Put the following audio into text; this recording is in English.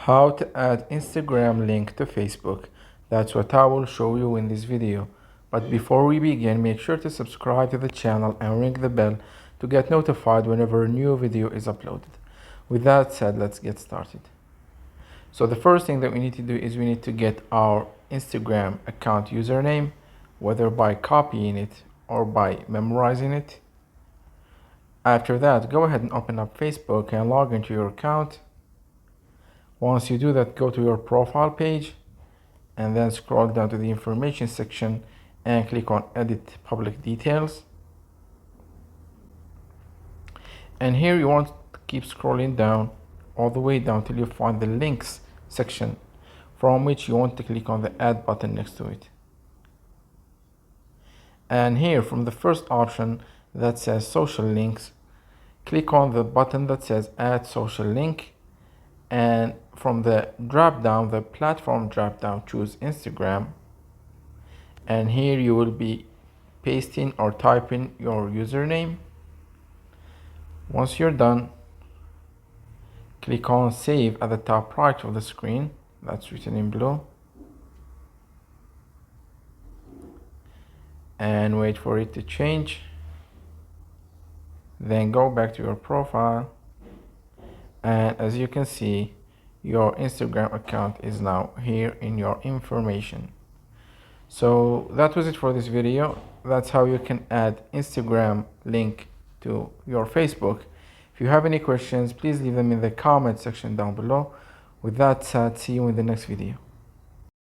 How to add Instagram link to Facebook. That's what I will show you in this video. But before we begin, make sure to subscribe to the channel and ring the bell to get notified whenever a new video is uploaded. With that said, let's get started. So the first thing that we need to do is we need to get our Instagram account username, whether by copying it or by memorizing it. After that, go ahead and open up Facebook and log into your account. Once you do that, go to your profile page and then scroll down to the information section and click on edit public details. And here you want to keep scrolling down all the way down till you find the links section, from which you want to click on the add button next to it. And here from the first option that says social links, click on the button that says add social link, and from the drop down, the platform drop down, choose Instagram, and here you will be pasting or typing your username. Once you're done, click on save at the top right of the screen, that's written in blue, and wait for it to change. Then go back to your profile, and as you can see, your Instagram account is now here in your information. So that was it for this video. That's how you can add Instagram link to your Facebook. If you have any questions, please leave them in the comment section down below. With that said, see you in the next video.